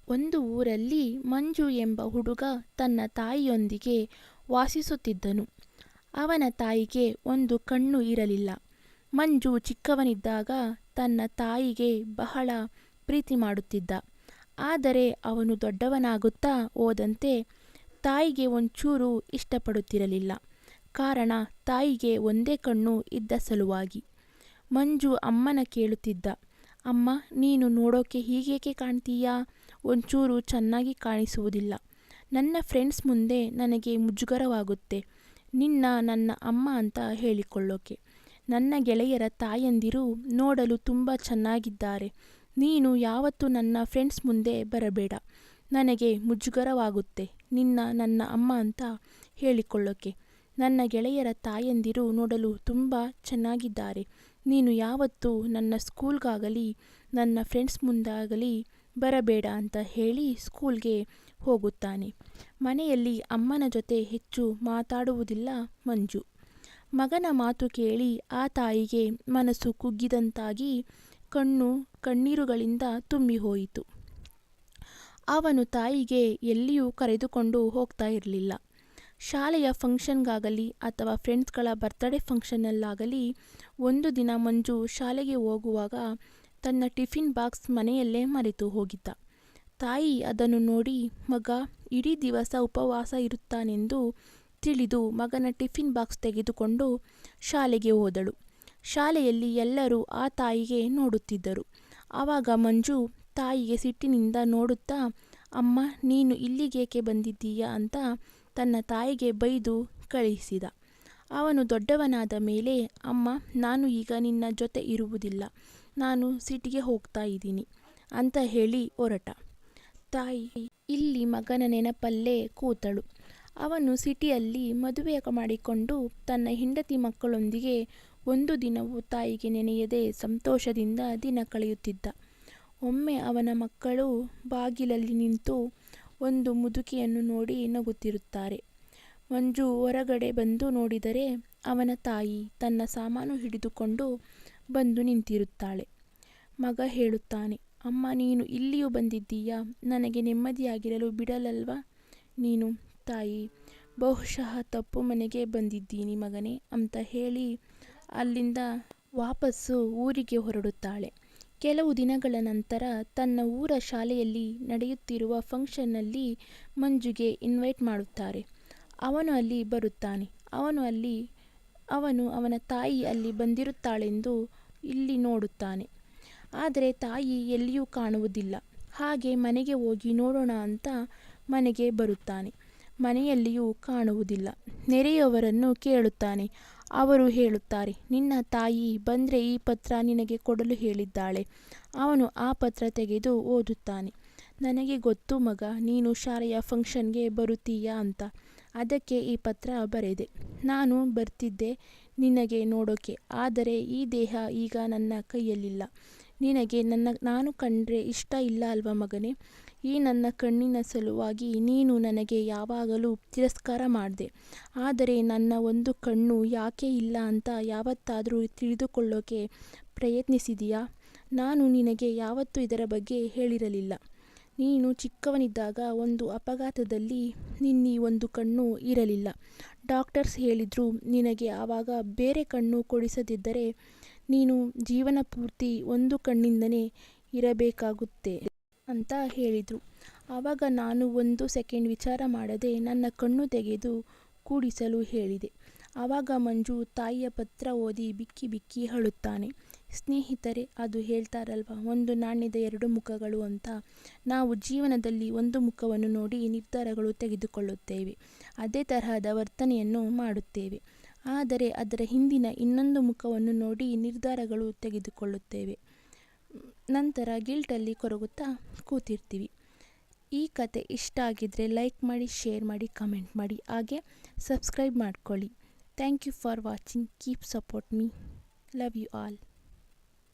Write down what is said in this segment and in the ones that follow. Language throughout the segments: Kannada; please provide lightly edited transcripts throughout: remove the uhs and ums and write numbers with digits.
ಒಂದು ಊರಲ್ಲಿ ಮಂಜು ಎಂಬ ಹುಡುಗ ತನ್ನ ತಾಯಿಯೊಂದಿಗೆ ವಾಸಿಸುತ್ತಿದ್ದನು. ಅವನ ತಾಯಿಗೆ ಒಂದು ಕಣ್ಣು ಇರಲಿಲ್ಲ. ಮಂಜು ಚಿಕ್ಕವನಿದ್ದಾಗ ತನ್ನ ತಾಯಿಗೆ ಬಹಳ ಪ್ರೀತಿ ಮಾಡುತ್ತಿದ್ದ. ಆದರೆ ಅವನು ದೊಡ್ಡವನಾಗುತ್ತಾ ಹೋದಂತೆ ತಾಯಿಗೆ ಒಂಚೂರು ಇಷ್ಟಪಡುತ್ತಿರಲಿಲ್ಲ. ಕಾರಣ ತಾಯಿಗೆ ಒಂದೇ ಕಣ್ಣು ಇದ್ದ ಸಲುವಾಗಿ. ಮಂಜು ಅಮ್ಮನ ಕೇಳುತ್ತಿದ್ದ, ಅಮ್ಮ, ನೀನು ನೋಡೋಕೆ ಹೀಗೇಕೆ ಕಾಣ್ತೀಯಾ? ಒಂಚೂರು ಚೆನ್ನಾಗಿ ಕಾಣಿಸುವುದಿಲ್ಲ. ನನ್ನ ಫ್ರೆಂಡ್ಸ್ ಮುಂದೆ ನನಗೆ ಮುಜುಗರವಾಗುತ್ತೆ ನನ್ನ ಅಮ್ಮ ಅಂತ ಹೇಳಿಕೊಳ್ಳೋಕೆ. ನನ್ನ ಗೆಳೆಯರ ತಾಯಂದಿರು ನೋಡಲು ತುಂಬ ಚೆನ್ನಾಗಿದ್ದಾರೆ. ನೀನು ಯಾವತ್ತೂ ನನ್ನ ಫ್ರೆಂಡ್ಸ್ ಮುಂದೆ ಬರಬೇಡ. ನನಗೆ ಮುಜುಗರವಾಗುತ್ತೆ ನನ್ನ ಅಮ್ಮ ಅಂತ ಹೇಳಿಕೊಳ್ಳೋಕೆ. ನನ್ನ ಗೆಳೆಯರ ತಾಯಂದಿರು ನೋಡಲು ತುಂಬ ಚೆನ್ನಾಗಿದ್ದಾರೆ. ನೀನು ಯಾವತ್ತೂ ನನ್ನ ಸ್ಕೂಲ್ಗಾಗಲಿ ನನ್ನ ಫ್ರೆಂಡ್ಸ್ ಮುಂದಾಗಲಿ ಬರಬೇಡ ಅಂತ ಹೇಳಿ ಸ್ಕೂಲ್ಗೆ ಹೋಗುತ್ತಾನೆ. ಮನೆಯಲ್ಲಿ ಅಮ್ಮನ ಜೊತೆ ಹೆಚ್ಚು ಮಾತಾಡುವುದಿಲ್ಲ ಮಂಜು. ಮಗನ ಮಾತು ಕೇಳಿ ಆ ತಾಯಿಗೆ ಮನಸ್ಸು ಕುಗ್ಗಿದಂತಾಗಿ ಕಣ್ಣೀರುಗಳಿಂದ ತುಂಬಿ ಹೋಯಿತು. ಅವನು ತಾಯಿಗೆ ಎಲ್ಲಿಯೂ ಕರೆದುಕೊಂಡು ಹೋಗ್ತಾ ಇರಲಿಲ್ಲ. ಶಾಲೆಯ ಫಂಕ್ಷನ್ಗಾಗಲಿ ಅಥವಾ ಫ್ರೆಂಡ್ಸ್ಗಳ ಬರ್ತ್ಡೇ ಫಂಕ್ಷನ್ನಲ್ಲಾಗಲಿ ಒಂದು ದಿನ ಮಂಜು ಶಾಲೆಗೆ ಹೋಗುವಾಗ ತನ್ನ ಟಿಫಿನ್ ಬಾಕ್ಸ್ ಮನೆಯಲ್ಲೇ ಮರೆತು ಹೋಗಿದ್ದ. ತಾಯಿ ಅದನ್ನು ನೋಡಿ ಮಗ ಇಡೀ ದಿವಸ ಉಪವಾಸ ಇರುತ್ತಾನೆಂದು ತಿಳಿದು ಮಗನ ಟಿಫಿನ್ ಬಾಕ್ಸ್ ತೆಗೆದುಕೊಂಡು ಶಾಲೆಗೆ ಹೋದಳು. ಶಾಲೆಯಲ್ಲಿ ಎಲ್ಲರೂ ಆ ತಾಯಿಗೆ ನೋಡುತ್ತಿದ್ದರು. ಆವಾಗ ಮಂಜು ತಾಯಿಗೆ ಸಿಟ್ಟಿನಿಂದ ನೋಡುತ್ತಾ, ಅಮ್ಮ, ನೀನು ಇಲ್ಲಿಗೇಕೆ ಬಂದಿದ್ದೀಯಾ ಅಂತ ತನ್ನ ತಾಯಿಗೆ ಬೈದು ಕಳಿಸಿದ. ಅವನು ದೊಡ್ಡವನಾದ ಮೇಲೆ, ಅಮ್ಮ, ನಾನು ಈಗ ನಿನ್ನ ಜೊತೆ ಇರುವುದಿಲ್ಲ, ನಾನು ಸಿಟಿಗೆ ಹೋಗ್ತಾ ಇದ್ದೀನಿ ಅಂತ ಹೇಳಿ ಹೊರಟ. ತಾಯಿ ಇಲ್ಲಿ ಮಗನ ನೆನಪಲ್ಲೇ ಕೂತಳು. ಅವನು ಸಿಟಿಯಲ್ಲಿ ಮದುವೆ ಮಾಡಿಕೊಂಡು ತನ್ನ ಹೆಂಡತಿ ಮಕ್ಕಳೊಂದಿಗೆ ಒಂದು ದಿನವೂ ತಾಯಿಗೆ ನೆನೆಯದೆ ಸಂತೋಷದಿಂದ ದಿನ ಕಳೆಯುತ್ತಿದ್ದ. ಒಮ್ಮೆ ಅವನ ಮಕ್ಕಳು ಬಾಗಿಲಲ್ಲಿ ನಿಂತು ಒಂದು ಮುದುಕಿಯನ್ನು ನೋಡಿ ನಗುತ್ತಿರುತ್ತಾರೆ. ಮಂಜು ಹೊರಗಡೆ ಬಂದು ನೋಡಿದರೆ ಅವನ ತಾಯಿ ತನ್ನ ಸಾಮಾನು ಹಿಡಿದುಕೊಂಡು ಬಂದು ನಿಂತಿರುತ್ತಾಳೆ. ಮಗ ಹೇಳುತ್ತಾನೆ, ಅಮ್ಮ, ನೀನು ಇಲ್ಲಿಯೂ ಬಂದಿದ್ದೀಯಾ? ನನಗೆ ನೆಮ್ಮದಿಯಾಗಿರಲು ಬಿಡಲಲ್ವಾ ನೀನು? ತಾಯಿ, ಬಹುಶಃ ತಪ್ಪು ಮನೆಗೆ ಬಂದಿದ್ದೀನಿ ಮಗನೇ ಅಂತ ಹೇಳಿ ಅಲ್ಲಿಂದ ವಾಪಸ್ಸು ಊರಿಗೆ ಹೊರಡುತ್ತಾಳೆ. ಕೆಲವು ದಿನಗಳ ನಂತರ ತನ್ನ ಊರ ಶಾಲೆಯಲ್ಲಿ ನಡೆಯುತ್ತಿರುವ ಫಂಕ್ಷನ್ನಲ್ಲಿ ಮಂಜುಗೆ ಇನ್ವೈಟ್ ಮಾಡುತ್ತಾರೆ. ಅವನು ಅಲ್ಲಿ ಬರುತ್ತಾನೆ. ಅವನು ಅವನ ತಾಯಿ ಅಲ್ಲಿ ಬಂದಿರುತ್ತಾಳೆಂದು ಇಲ್ಲಿ ನೋಡುತ್ತಾನೆ. ಆದರೆ ತಾಯಿ ಎಲ್ಲಿಯೂ ಕಾಣುವುದಿಲ್ಲ. ಹಾಗೆ ಮನೆಗೆ ಹೋಗಿ ನೋಡೋಣ ಅಂತ ಮನೆಗೆ ಬರುತ್ತಾನೆ. ಮನೆಯಲ್ಲಿಯೂ ಕಾಣುವುದಿಲ್ಲ. ನೆರೆಯವರನ್ನು ಕೇಳುತ್ತಾನೆ. ಅವರು ಹೇಳುತ್ತಾರೆ, ನಿನ್ನ ತಾಯಿ ಬಂದರೆ ಈ ಪತ್ರ ನಿನಗೆ ಕೊಡಲು ಹೇಳಿದ್ದಾಳೆ. ಅವನು ಆ ಪತ್ರ ತೆಗೆದು ಓದುತ್ತಾನೆ. ನನಗೆ ಗೊತ್ತು ಮಗ, ನೀನು ಶಾಲೆಯ ಫಂಕ್ಷನ್ಗೆ ಬರುತ್ತೀಯಾ ಅಂತ. ಅದಕ್ಕೆ ಈ ಪತ್ರ ಬರೆದೆ. ನಾನು ಬರ್ತಿದ್ದೆ ನಿನಗೆ ನೋಡೋಕೆ. ಆದರೆ ಈ ದೇಹ ಈಗ ನನ್ನ ಕೈಯಲ್ಲಿಲ್ಲ. ನಿನಗೆ ನಾನು ಕಂಡ್ರೆ ಇಷ್ಟ ಇಲ್ಲ ಅಲ್ವಾ ಮಗನೇ? ಈ ನನ್ನ ಕಣ್ಣಿನ ಸಲುವಾಗಿ ನೀನು ನನಗೆ ಯಾವಾಗಲೂ ತಿರಸ್ಕಾರ ಮಾಡಿದೆ. ಆದರೆ ನನ್ನ ಒಂದು ಕಣ್ಣು ಯಾಕೆ ಇಲ್ಲ ಅಂತ ಯಾವತ್ತಾದರೂ ತಿಳಿದುಕೊಳ್ಳೋಕೆ ಪ್ರಯತ್ನಿಸಿದೀಯಾ? ನಾನು ನಿನಗೆ ಯಾವತ್ತೂ ಇದರ ಬಗ್ಗೆ ಹೇಳಿರಲಿಲ್ಲ. ನೀನು ಚಿಕ್ಕವನಿದ್ದಾಗ ಒಂದು ಅಪಘಾತದಲ್ಲಿ ನಿನ್ನ ಒಂದು ಕಣ್ಣು ಇರಲಿಲ್ಲ. ಡಾಕ್ಟರ್ಸ್ ಹೇಳಿದ್ರು ನಿನಗೆ ಆವಾಗ ಬೇರೆ ಕಣ್ಣು ಕೊಡಿಸದಿದ್ದರೆ ನೀನು ಜೀವನ ಪೂರ್ತಿ ಒಂದು ಕಣ್ಣಿಂದನೇ ಇರಬೇಕಾಗುತ್ತೆ ಅಂತ ಹೇಳಿದರು. ಆವಾಗ ನಾನು ಒಂದು ಸೆಕೆಂಡ್ ವಿಚಾರ ಮಾಡದೆ ನನ್ನ ಕಣ್ಣು ತೆಗೆದು ಕೂಡಿಸಲು ಹೇಳಿದೆ. ಆವಾಗ ಮಂಜು ತಾಯಿಯ ಪತ್ರ ಓದಿ ಬಿಕ್ಕಿ ಬಿಕ್ಕಿ ಅಳುತ್ತಾನೆ. ಸ್ನೇಹಿತರೆ, ಅದು ಹೇಳ್ತಾರಲ್ವ, ಒಂದು ನಾಣ್ಯದ ಎರಡು ಮುಖಗಳು ಅಂತ. ನಾವು ಜೀವನದಲ್ಲಿ ಒಂದು ಮುಖವನ್ನು ನೋಡಿ ನಿರ್ಧಾರಗಳು ತೆಗೆದುಕೊಳ್ಳುತ್ತೇವೆ. ಅದೇ ತರಹದ ವರ್ತನೆಯನ್ನು ಮಾಡುತ್ತೇವೆ. ಆದರೆ ಅದರ ಹಿಂದಿನ ಇನ್ನೊಂದು ಮುಖವನ್ನು ನೋಡಿ ನಿರ್ಧಾರಗಳು ತೆಗೆದುಕೊಳ್ಳುತ್ತೇವೆ. ನಂತರ ಗಿಲ್ಟಲ್ಲಿ ಕೊರಗುತ್ತಾ ಕೂತಿರ್ತೀವಿ. ಈ ಕತೆ ಇಷ್ಟ ಆಗಿದ್ದರೆ ಲೈಕ್ ಮಾಡಿ, ಶೇರ್ ಮಾಡಿ, ಕಮೆಂಟ್ ಮಾಡಿ, ಹಾಗೆ ಸಬ್ಸ್ಕ್ರೈಬ್ ಮಾಡ್ಕೊಳ್ಳಿ. Thank you for watching. Keep support me. Love you all.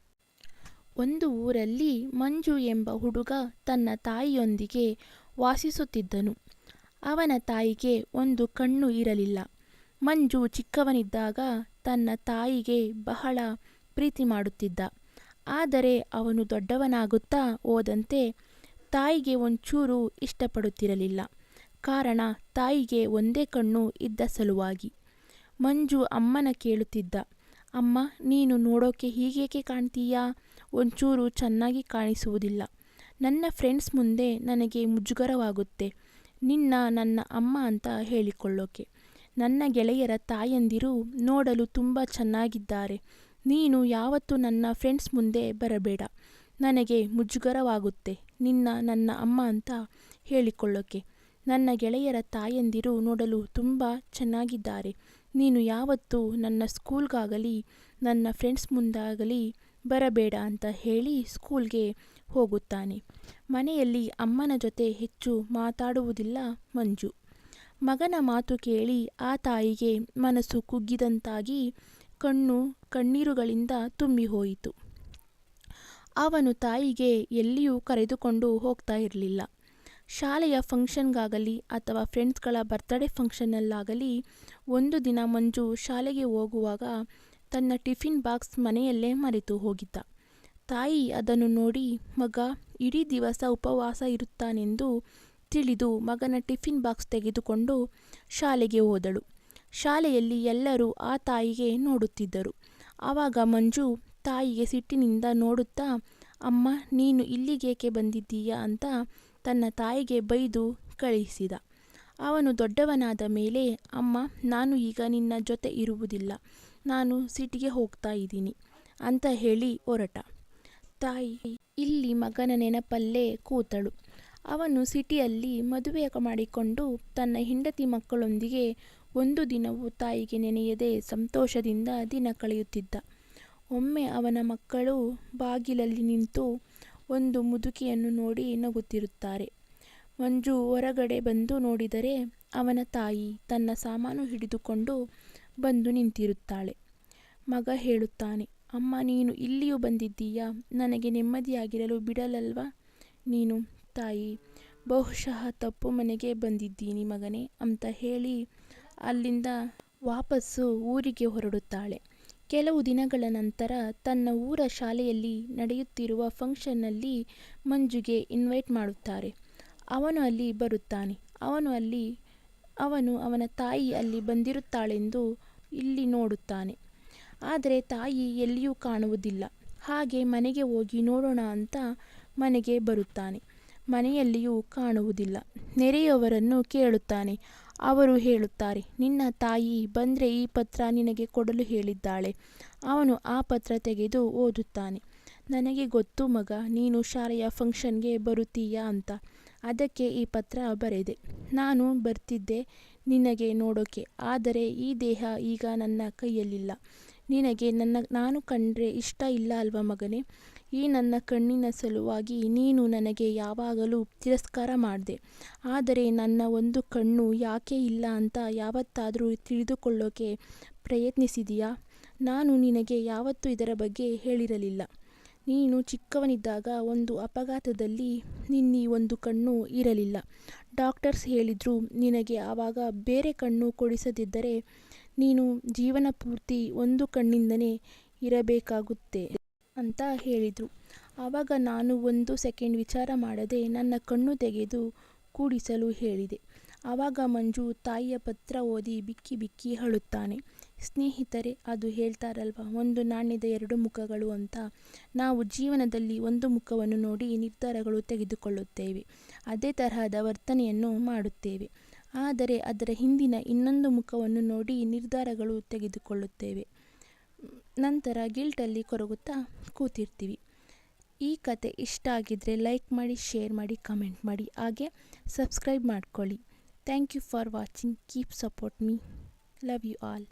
ಒಂದು ಊರಲ್ಲಿ ಮಂಜು ಎಂಬ ಹುಡುಗ ತನ್ನ ತಾಯಿಯೊಂದಿಗೆ ವಾಸಿಸುತ್ತಿದ್ದನು. ಅವನ ತಾಯಿಗೆ ಒಂದು ಕಣ್ಣು ಇರಲಿಲ್ಲ. ಮಂಜು ಚಿಕ್ಕವನಿದ್ದಾಗ ತನ್ನ ತಾಯಿಗೆ ಬಹಳ ಪ್ರೀತಿ ಮಾಡುತ್ತಿದ್ದ. ಆದರೆ ಅವನು ದೊಡ್ಡವನಾಗುತ್ತಾ ಹೋದಂತೆ ತಾಯಿಗೆ ಒಂಚೂರು ಇಷ್ಟಪಡುತ್ತಿರಲಿಲ್ಲ. ಕಾರಣ ತಾಯಿಗೆ ಒಂದೇ ಕಣ್ಣು ಇದ್ದ ಸಲುವಾಗಿ. ಮಂಜು ಅಮ್ಮನ ಕೇಳುತ್ತಿದ್ದ, ಅಮ್ಮ ನೀನು ನೋಡೋಕೆ ಹೀಗೇಕೆ ಕಾಣ್ತೀಯಾ? ಒಂಚೂರು ಚೆನ್ನಾಗಿ ಕಾಣಿಸುವುದಿಲ್ಲ. ನನ್ನ ಫ್ರೆಂಡ್ಸ್ ಮುಂದೆ ನನಗೆ ಮುಜುಗರವಾಗುತ್ತೆ ನನ್ನ ಅಮ್ಮ ಅಂತ ಹೇಳಿಕೊಳ್ಳೋಕೆ. ನನ್ನ ಗೆಳೆಯರ ತಾಯಂದಿರು ನೋಡಲು ತುಂಬ ಚೆನ್ನಾಗಿದ್ದಾರೆ. ನೀನು ಯಾವತ್ತೂ ನನ್ನ ಫ್ರೆಂಡ್ಸ್ ಮುಂದೆ ಬರಬೇಡ. ನನಗೆ ಮುಜುಗರವಾಗುತ್ತೆ ನನ್ನ ಅಮ್ಮ ಅಂತ ಹೇಳಿಕೊಳ್ಳೋಕೆ. ನನ್ನ ಗೆಳೆಯರ ತಾಯಂದಿರು ನೋಡಲು ತುಂಬ ಚೆನ್ನಾಗಿದ್ದಾರೆ. ನೀನು ಯಾವತ್ತೂ ನನ್ನ ಸ್ಕೂಲ್ಗಾಗಲಿ ನನ್ನ ಫ್ರೆಂಡ್ಸ್ ಮುಂದಾಗಲಿ ಬರಬೇಡ ಅಂತ ಹೇಳಿ ಸ್ಕೂಲ್ಗೆ ಹೋಗುತ್ತಾನೆ. ಮನೆಯಲ್ಲಿ ಅಮ್ಮನ ಜೊತೆ ಹೆಚ್ಚು ಮಾತಾಡುವುದಿಲ್ಲ ಮಂಜು. ಮಗನ ಮಾತು ಕೇಳಿ ಆ ತಾಯಿಗೆ ಮನಸ್ಸು ಕುಗ್ಗಿದಂತಾಗಿ ಕಣ್ಣೀರುಗಳಿಂದ ತುಂಬಿ ಹೋಯಿತು. ಅವನು ತಾಯಿಗೆ ಎಲ್ಲಿಯೂ ಕರೆದುಕೊಂಡು ಹೋಗ್ತಾ ಇರಲಿಲ್ಲ. ಶಾಲೆಯ ಫಂಕ್ಷನ್ಗಾಗಲಿ ಅಥವಾ ಫ್ರೆಂಡ್ಸ್ಗಳ ಬರ್ತ್ಡೇ ಫಂಕ್ಷನ್ನಲ್ಲಾಗಲಿ ಒಂದು ದಿನ ಮಂಜು ಶಾಲೆಗೆ ಹೋಗುವಾಗ ತನ್ನ ಟಿಫಿನ್ ಬಾಕ್ಸ್ ಮನೆಯಲ್ಲೇ ಮರೆತು ಹೋಗಿದ್ದ. ತಾಯಿ ಅದನ್ನು ನೋಡಿ ಮಗ ಇಡೀ ದಿವಸ ಉಪವಾಸ ಇರುತ್ತಾನೆಂದು ತಿಳಿದು ಮಗನ ಟಿಫಿನ್ ಬಾಕ್ಸ್ ತೆಗೆದುಕೊಂಡು ಶಾಲೆಗೆ ಹೋದಳು. ಶಾಲೆಯಲ್ಲಿ ಎಲ್ಲರೂ ಆ ತಾಯಿಗೆ ನೋಡುತ್ತಿದ್ದರು. ಆವಾಗ ಮಂಜು ತಾಯಿಗೆ ಸಿಟ್ಟಿನಿಂದ ನೋಡುತ್ತಾ, ಅಮ್ಮ ನೀನು ಇಲ್ಲಿಗೇಕೆ ಬಂದಿದ್ದೀಯಾ ಅಂತ ತನ್ನ ತಾಯಿಗೆ ಬೈದು ಕಳಿಸಿದ. ಅವನು ದೊಡ್ಡವನಾದ ಮೇಲೆ, ಅಮ್ಮ ನಾನು ಈಗ ನಿನ್ನ ಜೊತೆ ಇರುವುದಿಲ್ಲ, ನಾನು ಸಿಟಿಗೆ ಹೋಗ್ತಾ ಇದ್ದೀನಿ ಅಂತ ಹೇಳಿ ಹೊರಟ. ತಾಯಿ ಇಲ್ಲಿ ಮಗನ ನೆನಪಲ್ಲೇ ಕೂತಳು. ಅವನು ಸಿಟಿಯಲ್ಲಿ ಮದುವೆ ಮಾಡಿಕೊಂಡು ತನ್ನ ಹೆಂಡತಿ ಮಕ್ಕಳೊಂದಿಗೆ ಒಂದು ದಿನವೂ ತಾಯಿಗೆ ನೆನೆಯದೆ ಸಂತೋಷದಿಂದ ದಿನ ಕಳೆಯುತ್ತಿದ್ದ. ಒಮ್ಮೆ ಅವನ ಮಕ್ಕಳು ಬಾಗಿಲಲ್ಲಿ ನಿಂತು ಒಂದು ಮುದುಕಿಯನ್ನು ನೋಡಿ ನಗುತ್ತಿರುತ್ತಾರೆ. ಮಂಜು ಹೊರಗಡೆ ಬಂದು ನೋಡಿದರೆ ಅವನ ತಾಯಿ ತನ್ನ ಸಾಮಾನು ಹಿಡಿದುಕೊಂಡು ಬಂದು ನಿಂತಿರುತ್ತಾಳೆ. ಮಗ ಹೇಳುತ್ತಾನೆ, ಅಮ್ಮ ನೀನು ಇಲ್ಲಿಯೂ ಬಂದಿದ್ದೀಯಾ? ನನಗೆ ನೆಮ್ಮದಿಯಾಗಿರಲು ಬಿಡಲಲ್ವಾ ನೀನು? ತಾಯಿ ಬಹುಶಃ ತಪ್ಪು ಮನೆಗೆ ಬಂದಿದ್ದೀನಿ ಮಗನೇ ಅಂತ ಹೇಳಿ ಅಲ್ಲಿಂದ ವಾಪಸ್ಸು ಊರಿಗೆ ಹೊರಡುತ್ತಾಳೆ. ಕೆಲವು ದಿನಗಳ ನಂತರ ತನ್ನ ಊರ ಶಾಲೆಯಲ್ಲಿ ನಡೆಯುತ್ತಿರುವ ಫಂಕ್ಷನ್ನಲ್ಲಿ ಮಂಜುಗೆ ಇನ್ವೈಟ್ ಮಾಡುತ್ತಾರೆ. ಅವನು ಅಲ್ಲಿ ಬರುತ್ತಾನೆ. ಅವನು ಅವನ ತಾಯಿ ಅಲ್ಲಿ ಬಂದಿರುತ್ತಾಳೆಂದು ಇಲ್ಲಿ ನೋಡುತ್ತಾನೆ. ಆದರೆ ತಾಯಿ ಎಲ್ಲಿಯೂ ಕಾಣುವುದಿಲ್ಲ. ಹಾಗೆ ಮನೆಗೆ ಹೋಗಿ ನೋಡೋಣ ಅಂತ ಮನೆಗೆ ಬರುತ್ತಾನೆ. ಮನೆಯಲ್ಲಿಯೂ ಕಾಣುವುದಿಲ್ಲ. ನೆರೆಯವರನ್ನು ಕೇಳುತ್ತಾನೆ. ಅವರು ಹೇಳುತ್ತಾರೆ, ನಿನ್ನ ತಾಯಿ ಬಂದರೆ ಈ ಪತ್ರ ನಿನಗೆ ಕೊಡಲು ಹೇಳಿದ್ದಾಳೆ. ಅವನು ಆ ಪತ್ರ ತೆಗೆದು ಓದುತ್ತಾನೆ. ನನಗೆ ಗೊತ್ತು ಮಗ, ನೀನು ಶಾಲೆಯ ಫಂಕ್ಷನ್ಗೆ ಬರುತ್ತೀಯಾ ಅಂತ. ಅದಕ್ಕೆ ಈ ಪತ್ರ ಬರೆದೆ. ನಾನು ಬರ್ತಿದ್ದೆ ನಿನಗೆ ನೋಡೋಕೆ. ಆದರೆ ಈ ದೇಹ ಈಗ ನನ್ನ ಕೈಯಲ್ಲಿಲ್ಲ. ನಿನಗೆ ನಾನು ಕಂಡ್ರೆ ಇಷ್ಟ ಇಲ್ಲ ಅಲ್ವಾ ಮಗನೇ? ಈ ನನ್ನ ಕಣ್ಣಿನ ಸಲುವಾಗಿ ನೀನು ನನಗೆ ಯಾವಾಗಲೂ ತಿರಸ್ಕಾರ ಮಾಡಿದೆ. ಆದರೆ ನನ್ನ ಒಂದು ಕಣ್ಣು ಯಾಕೆ ಇಲ್ಲ ಅಂತ ಯಾವತ್ತಾದರೂ ತಿಳಿದುಕೊಳ್ಳೋಕೆ ಪ್ರಯತ್ನಿಸಿದೆಯಾ? ನಾನು ನಿನಗೆ ಯಾವತ್ತೂ ಇದರ ಬಗ್ಗೆ ಹೇಳಿರಲಿಲ್ಲ. ನೀನು ಚಿಕ್ಕವನಿದ್ದಾಗ ಒಂದು ಅಪಘಾತದಲ್ಲಿ ನಿನ್ನ ಒಂದು ಕಣ್ಣು ಇರಲಿಲ್ಲ. ಡಾಕ್ಟರ್ಸ್ ಹೇಳಿದ್ರು ನಿನಗೆ ಆವಾಗ ಬೇರೆ ಕಣ್ಣು ಕೊಡಿಸದಿದ್ದರೆ ನೀನು ಜೀವನ ಪೂರ್ತಿ ಒಂದು ಕಣ್ಣಿಂದನೇ ಇರಬೇಕಾಗುತ್ತೆ ಅಂತ ಹೇಳಿದರು. ಆವಾಗ ನಾನು ಒಂದು ಸೆಕೆಂಡ್ ವಿಚಾರ ಮಾಡದೆ ನನ್ನ ಕಣ್ಣು ತೆಗೆದು ಕೂಡಿಸಲು ಹೇಳಿದೆ. ಆವಾಗ ಮಂಜು ತಾಯಿಯ ಪತ್ರ ಓದಿ ಬಿಕ್ಕಿ ಬಿಕ್ಕಿ ಅಳುತ್ತಾನೆ. ಸ್ನೇಹಿತರೆ, ಅದು ಹೇಳ್ತಾರಲ್ವ, ಒಂದು ನಾಣ್ಯದ ಎರಡು ಮುಖಗಳು ಅಂತ. ನಾವು ಜೀವನದಲ್ಲಿ ಒಂದು ಮುಖವನ್ನು ನೋಡಿ ನಿರ್ಧಾರಗಳು ತೆಗೆದುಕೊಳ್ಳುತ್ತೇವೆ. ಅದೇ ತರಹದ ವರ್ತನೆಯನ್ನು ಮಾಡುತ್ತೇವೆ. ಆದರೆ ಅದರ ಹಿಂದಿನ ಇನ್ನೊಂದು ಮುಖವನ್ನು ನೋಡಿ ನಿರ್ಧಾರಗಳು ತೆಗೆದುಕೊಳ್ಳುತ್ತೇವೆ. ನಂತರ ಗಿಲ್ಟಲ್ಲಿ ಕೊರಗುತ್ತಾ ಕೂತಿರ್ತೀವಿ. ಈ ಕತೆ ಇಷ್ಟ ಆಗಿದ್ದರೆ ಲೈಕ್ ಮಾಡಿ, ಶೇರ್ ಮಾಡಿ, ಕಮೆಂಟ್ ಮಾಡಿ, ಹಾಗೆ ಸಬ್ಸ್ಕ್ರೈಬ್ ಮಾಡ್ಕೊಳ್ಳಿ. Thank you for watching. Keep support me. Love you all.